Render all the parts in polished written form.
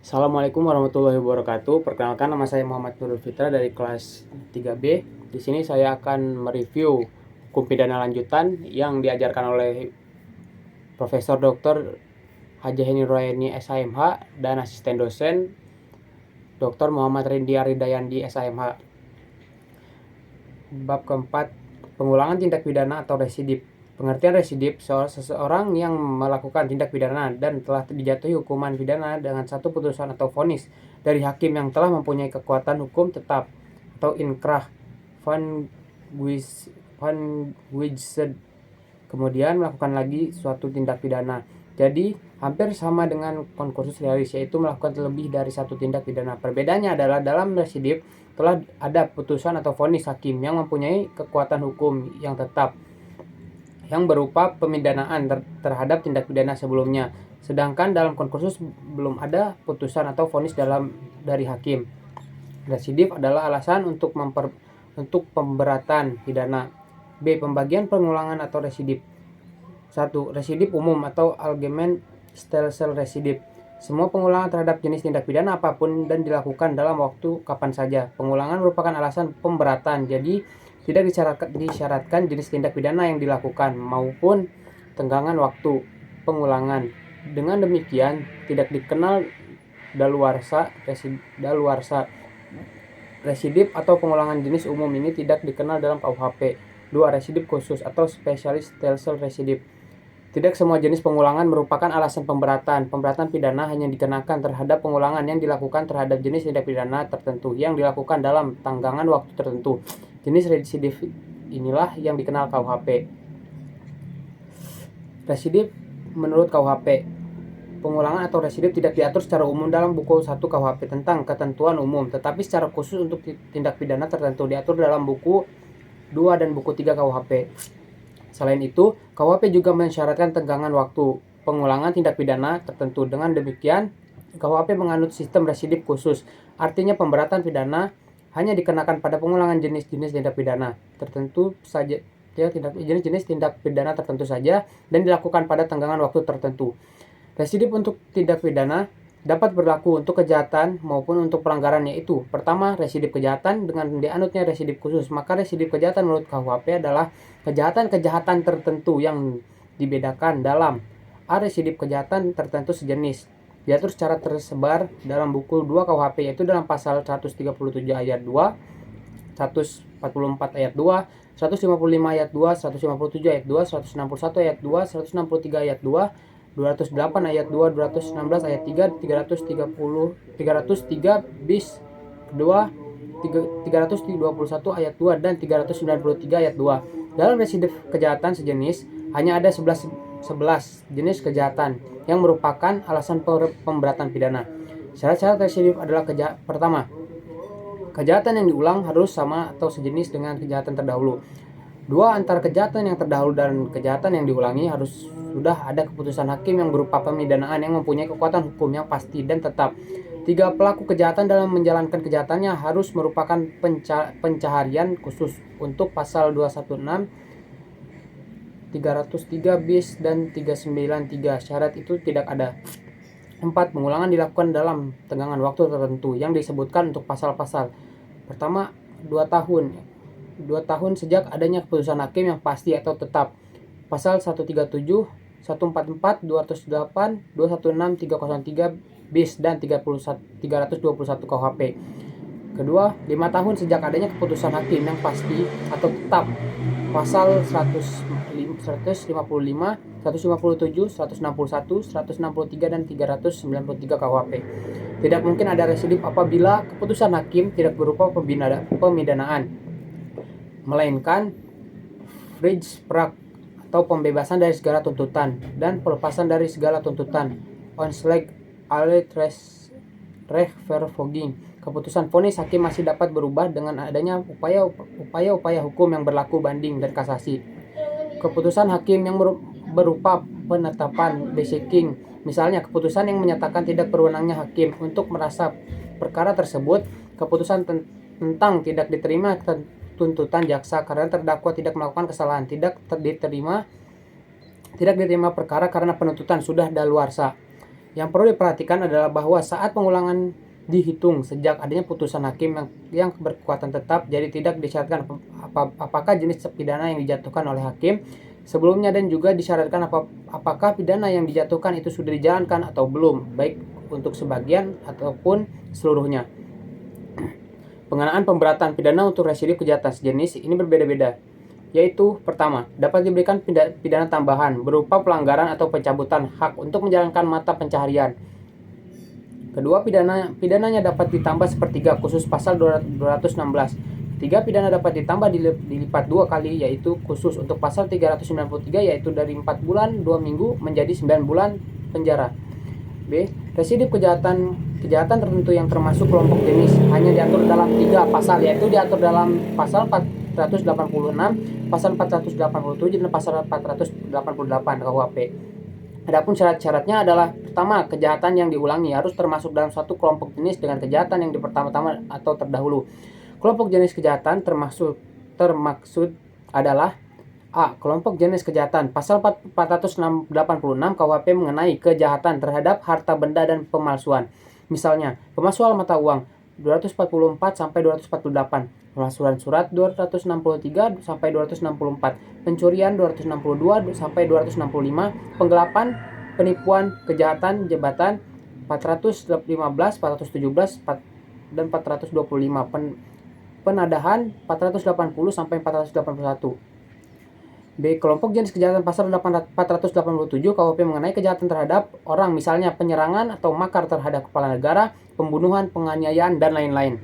Assalamualaikum warahmatullahi wabarakatuh. Perkenalkan, nama saya Muhammad Nurul Fitra dari kelas 3B. Di sini saya akan mereview hukum pidana lanjutan yang diajarkan oleh Profesor Dr. Haji Heni Royani SHMH dan asisten dosen Dr. Muhammad Rindi Aridayandi SHMH. Bab keempat, pengulangan tindak pidana atau residip. Pengertian residip, seseorang yang melakukan tindak pidana dan telah dijatuhi hukuman pidana dengan satu putusan atau vonis dari hakim yang telah mempunyai kekuatan hukum tetap atau inkrah van wijsed, kemudian melakukan lagi suatu tindak pidana. Jadi hampir sama dengan concursus realis, yaitu melakukan lebih dari satu tindak pidana. Perbedaannya adalah dalam residip telah ada putusan atau vonis hakim yang mempunyai kekuatan hukum yang tetap yang berupa pemindanaan terhadap tindak pidana sebelumnya. Sedangkan dalam concursus belum ada putusan atau vonis dari hakim. Residip adalah alasan untuk pemberatan pidana. B. Pembagian pengulangan atau residip. 1. Residip umum atau Allgemein Stelsel residip. Semua pengulangan terhadap jenis tindak pidana apapun dan dilakukan dalam waktu kapan saja. Pengulangan merupakan alasan pemberatan, jadi tidak disyaratkan jenis tindak pidana yang dilakukan maupun tenggangan waktu pengulangan. Dengan demikian, tidak dikenal daluarsa. Residip atau pengulangan jenis umum ini tidak dikenal dalam KUHP. 2. Residip khusus atau Specialist Stelsel residip. Tidak semua jenis pengulangan merupakan alasan pemberatan. Pemberatan pidana hanya dikenakan terhadap pengulangan yang dilakukan terhadap jenis tindak pidana tertentu yang dilakukan dalam tanggangan waktu tertentu. Jenis residip inilah yang dikenal KUHP. Residip menurut KUHP. Pengulangan atau residip tidak diatur secara umum dalam buku 1 KUHP tentang ketentuan umum, tetapi secara khusus untuk tindak pidana tertentu diatur dalam buku 2 dan buku 3 KUHP. Selain itu, KUHP juga mensyaratkan tenggangan waktu pengulangan tindak pidana tertentu. Dengan demikian, KUHP menganut sistem residip khusus, artinya pemberatan pidana hanya dikenakan pada pengulangan jenis-jenis tindak pidana tertentu saja, jenis-jenis tindak pidana tertentu saja dan dilakukan pada tenggangan waktu tertentu. Residip untuk tindak pidana dapat berlaku untuk kejahatan maupun untuk pelanggaran, yaitu pertama, residip kejahatan dengan dianutnya residip khusus. Maka residip kejahatan menurut KUHP adalah kejahatan-kejahatan tertentu yang dibedakan dalam A. Residip kejahatan tertentu sejenis diatur secara tersebar dalam buku 2 KUHP, yaitu dalam pasal 137 ayat 2, 144 ayat 2, 155 ayat 2, 157 ayat 2, 161 ayat 2, 163 ayat 2, 208 ayat 2, 216 ayat 3, 303 bis 2, 321 ayat 2, dan 393 ayat 2. Dalam residip kejahatan sejenis hanya ada 11 jenis kejahatan yang merupakan alasan pemberatan pidana. Syarat-syarat residip adalah pertama, kejahatan yang diulang harus sama atau sejenis dengan kejahatan terdahulu. 2. Antara kejahatan yang terdahulu dan kejahatan yang diulangi harus sudah ada keputusan hakim yang berupa pemidanaan yang mempunyai kekuatan hukum yang pasti dan tetap. 3. Pelaku kejahatan dalam menjalankan kejahatannya harus merupakan pencaharian khusus untuk pasal 216, 303 bis dan 393. Syarat itu tidak ada. 4. Pengulangan dilakukan dalam tenggangan waktu tertentu yang disebutkan untuk pasal-pasal. Pertama, 2 tahun. 2 tahun sejak adanya keputusan hakim yang pasti atau tetap. Pasal 137, 144, 208, 216, 303 bis dan 321 KUHP. Kedua, 5 tahun sejak adanya keputusan hakim yang pasti atau tetap. Pasal 155, 157, 161, 163 dan 393 KUHP. Tidak mungkin ada residip apabila keputusan hakim tidak berupa pemidanaan, melainkan vrijspraak atau pembebasan dari segala tuntutan dan pelepasan dari segala tuntutan, onslag alle rechtvervolging. Keputusan vonis hakim masih dapat berubah dengan adanya upaya-upaya hukum yang berlaku banding dan kasasi. Keputusan hakim yang berupa penetapan beseking, misalnya keputusan yang menyatakan tidak berwenangnya hakim untuk merasa perkara tersebut, keputusan tentang tidak diterima tuntutan jaksa karena terdakwa tidak melakukan kesalahan, tidak diterima perkara karena penuntutan sudah daluarsa. Yang perlu diperhatikan adalah bahwa saat pengulangan dihitung sejak adanya putusan hakim yang berkekuatan tetap, jadi tidak disyaratkan apakah jenis pidana yang dijatuhkan oleh hakim sebelumnya, dan juga disyaratkan apakah pidana yang dijatuhkan itu sudah dijalankan atau belum, baik untuk sebagian ataupun seluruhnya. Pengenaan pemberatan pidana untuk residip kejahatan sejenis ini berbeda-beda, yaitu pertama, dapat diberikan pidana tambahan berupa pelanggaran atau pencabutan hak untuk menjalankan mata pencaharian. Kedua, pidananya dapat ditambah sepertiga khusus pasal 216. Ketiga, pidana dapat ditambah dilipat 2 kali, yaitu khusus untuk pasal 393, yaitu dari 4 bulan 2 minggu menjadi 9 bulan penjara. B. Residip kejahatan tertentu yang termasuk kelompok jenis hanya diatur dalam 3 pasal, yaitu diatur dalam pasal 486, pasal 487, dan pasal 488 KUHP. Adapun syarat-syaratnya adalah pertama, kejahatan yang diulangi harus termasuk dalam suatu kelompok jenis dengan kejahatan yang pertama-tama atau terdahulu. Kelompok jenis kejahatan termaksud adalah A. Kelompok jenis kejahatan. Pasal 486 KUHP mengenai kejahatan terhadap harta benda dan pemalsuan. Misalnya, pemalsuan mata uang 244 sampai 248, pemalsuan surat 263 sampai 264, pencurian 262 sampai 265, penggelapan, penipuan, kejahatan jabatan 415, 417 dan 425, penadahan 480 sampai 481. B. Kelompok jenis kejahatan pasal 487 KUHP mengenai kejahatan terhadap orang, misalnya penyerangan atau makar terhadap kepala negara, pembunuhan, penganiayaan, dan lain-lain.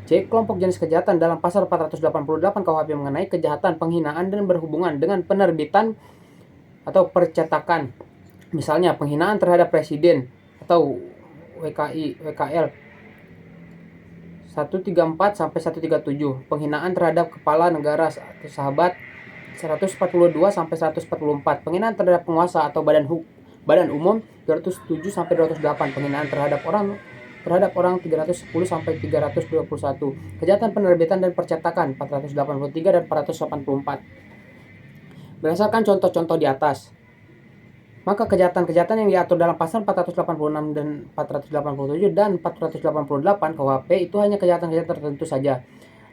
C. Kelompok jenis kejahatan dalam pasal 488 KUHP mengenai kejahatan penghinaan dan berhubungan dengan penerbitan atau percetakan, misalnya penghinaan terhadap presiden atau WKL 134 sampai 137, penghinaan terhadap kepala negara atau sahabat 142 sampai 144, penghinaan terhadap penguasa atau badan umum 207 sampai 208, penghinaan terhadap orang 310 sampai 321, kejahatan penerbitan dan percetakan 483 dan 484. Berdasarkan contoh-contoh di atas, maka kejahatan-kejahatan yang diatur dalam pasal 486 dan 487 dan 488 KUHP itu hanya kejahatan-kejahatan tertentu saja.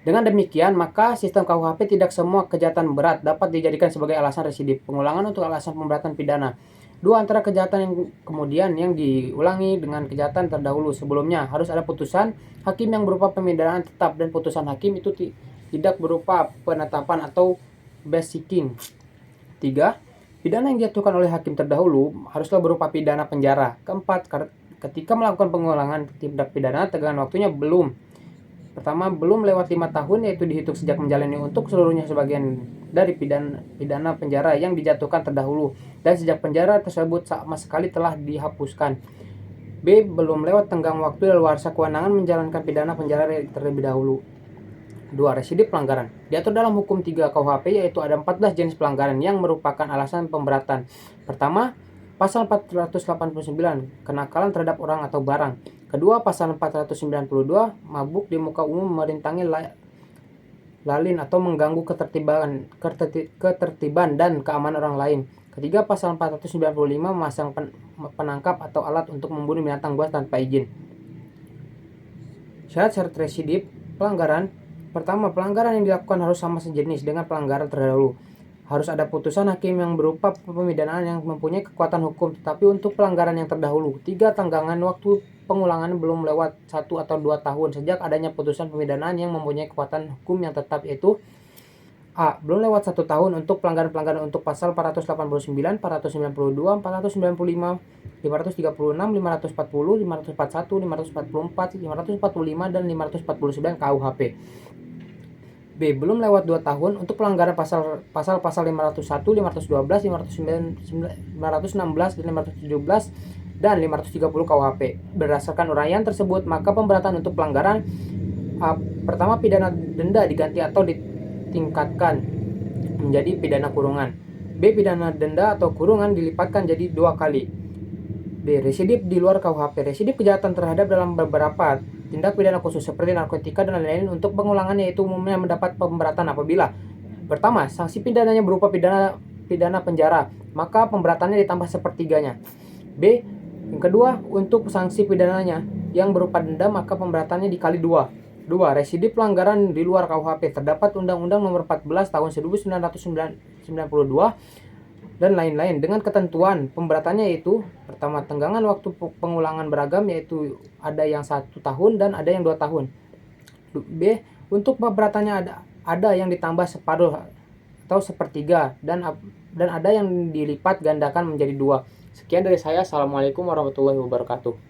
Dengan demikian, maka sistem KUHP tidak semua kejahatan berat dapat dijadikan sebagai alasan residip pengulangan untuk alasan pemberatan pidana. Dua antara kejahatan yang kemudian yang diulangi dengan kejahatan terdahulu sebelumnya harus ada putusan hakim yang berupa pemindahan tetap, dan putusan hakim itu tidak berupa penetapan atau basiking. 3. Pidana yang dijatuhkan oleh hakim terdahulu haruslah berupa pidana penjara. Keempat, ketika melakukan pengulangan tindak pidana, tegangan waktunya belum lewat 5 tahun, yaitu dihitung sejak menjalani untuk seluruhnya sebagian dari pidana penjara yang dijatuhkan terdahulu, dan sejak penjara tersebut sama sekali telah dihapuskan. B. Belum lewat tenggang waktu daluarsa kewenangan menjalankan pidana penjara terlebih dahulu. 2. Residip pelanggaran diatur dalam hukum 3 KUHP, yaitu ada 14 jenis pelanggaran yang merupakan alasan pemberatan. Pertama, pasal 489, kenakalan terhadap orang atau barang. Kedua, pasal 492, mabuk di muka umum, merintangi lalin atau mengganggu ketertiban dan keamanan orang lain. Ketiga, pasal 495, memasang penangkap atau alat untuk membunuh binatang buas tanpa izin. Syarat-syarat residip pelanggaran. Pertama, pelanggaran yang dilakukan harus sama sejenis dengan pelanggaran terdahulu. Harus ada putusan hakim yang berupa pemidanaan yang mempunyai kekuatan hukum, tetapi untuk pelanggaran yang terdahulu. 3. Tanggangan waktu pengulangan belum lewat 1 atau 2 tahun sejak adanya putusan pemidanaan yang mempunyai kekuatan hukum yang tetap, yaitu A. Belum lewat 1 tahun untuk pelanggaran-pelanggaran untuk pasal 489, 492, 495, 536, 540, 541, 544, 545, dan 549 KUHP. B. Belum lewat 2 tahun untuk pelanggaran pasal 501, 512, 516, dan 517 dan 530 KUHP. Berdasarkan uraian tersebut, maka pemberatan untuk pelanggaran A. Pertama, pidana denda diganti atau ditingkatkan menjadi pidana kurungan. B. Pidana denda atau kurungan dilipatkan jadi 2 kali. B. Residip di luar KUHP. Residip kejahatan terhadap dalam beberapa tindak pidana khusus seperti narkotika dan lain-lain untuk pengulangan, yaitu umumnya mendapat pemberatan apabila pertama, sanksi pidananya berupa pidana penjara, maka pemberatannya ditambah sepertiganya. B. Yang kedua, untuk sanksi pidananya yang berupa denda, maka pemberatannya dikali 2. 2. Residiv pelanggaran di luar KUHP. Terdapat Undang-Undang Nomor 14 Tahun 1992 dan lain-lain dengan ketentuan pemberatannya, yaitu pertama, tenggangan waktu pengulangan beragam, yaitu ada yang 1 tahun dan ada yang 2 tahun. B. Untuk pemberatannya ada yang ditambah separuh atau sepertiga dan ada yang dilipat gandakan menjadi 2. Sekian dari saya. Assalamualaikum warahmatullahi wabarakatuh.